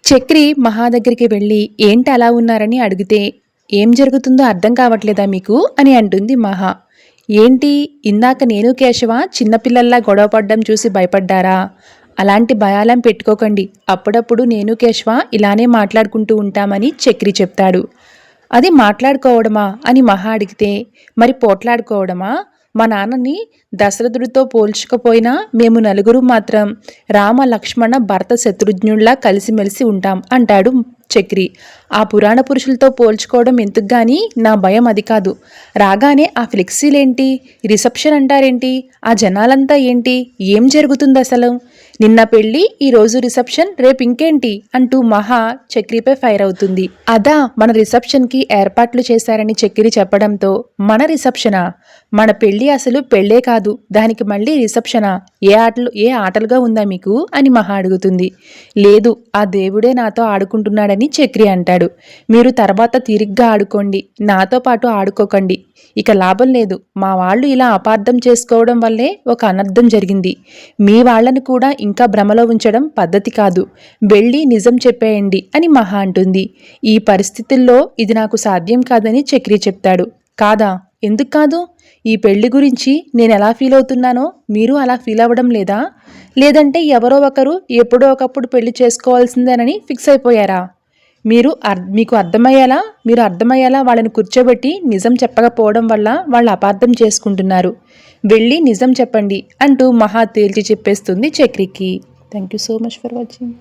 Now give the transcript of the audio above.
చక్రి మహా దగ్గరికి వెళ్ళి ఏంటి అలా ఉన్నారని అడిగితే ఏం జరుగుతుందో అర్థం కావట్లేదా మీకు అని అంటుంది మహా. ఏంటి ఇందాక నేను కేశవ చిన్నపిల్లల్లా గొడవపడ్డం చూసి భయపడ్డారా? అలాంటి భయాలం పెట్టుకోకండి, అప్పుడప్పుడు నేను కేశవ ఇలానే మాట్లాడుకుంటూ ఉంటామని చక్రి చెప్తాడు. అది మాట్లాడుకోవడమా అని మహా అడిగితే మరి పోట్లాడుకోవడమా? మా నాన్నని దశరథుడితో పోల్చకపోయినా మేము నలుగురు మాత్రం రామ లక్ష్మణ భరత శత్రుఘ్నుల్లా కలిసిమెలిసి ఉంటాం అంటాడు చక్రి. ఆ పురాణ పురుషులతో పోల్చుకోవడం ఎందుకు గాని, నా భయం అది కాదు. రాగానే ఆ ఫ్లెక్సీలేంటి, రిసెప్షన్ అంటారేంటి, ఆ జనాలంతా ఏంటి, ఏం జరుగుతుంది అసలు? నిన్న పెళ్ళి, ఈరోజు రిసెప్షన్, రేపు ఇంకేంటి అంటూ మహా చక్రిపై ఫైర్ అవుతుంది. అదా మన రిసెప్షన్కి ఏర్పాట్లు చేశారని చక్రి చెప్పడంతో మన రిసెప్షనా? మన పెళ్ళి అసలు పెళ్ళే కాదు, దానికి మళ్ళీ రిసెప్షనా? ఏ ఆటలుగా ఉందా మీకు అని మహా అడుగుతుంది. లేదు, ఆ దేవుడే నాతో ఆడుకుంటున్నాడని చక్రి అంటాడు. మీరు తర్వాత తీరిగ్గా ఆడుకోండి, నాతో పాటు ఆడుకోకండి. ఇక లాభం లేదు. మా వాళ్ళు ఇలా అపార్థం చేసుకోవడం వల్లే ఒక అనర్థం జరిగింది. మీ వాళ్ళని కూడా ఇంకా భ్రమలో ఉంచడం పద్ధతి కాదు. వెళ్ళి నిజం చెప్పేయండి అని మహా అంటుంది. ఈ పరిస్థితుల్లో ఇది నాకు సాధ్యం కాదని చక్రి చెప్తాడు. కాదా? ఎందుకు కాదు? ఈ పెళ్లి గురించి నేను ఎలా ఫీల్ అవుతున్నానో మీరు అలా ఫీల్ అవ్వడం లేదా? లేదంటే ఎవరో ఒకరు ఎప్పుడో ఒకప్పుడు పెళ్లి చేసుకోవాల్సిందేనని ఫిక్స్ అయిపోయారా? మీకు అర్థమయ్యేలా వాళ్ళని కూర్చోబెట్టి నిజం చెప్పకపోవడం వల్ల వాళ్ళు అపార్థం చేసుకుంటున్నారు. వెళ్ళి నిజం చెప్పండి అంటూ మహా తేల్చి చెప్పేస్తుంది చక్రికి. Thank you so much for watching.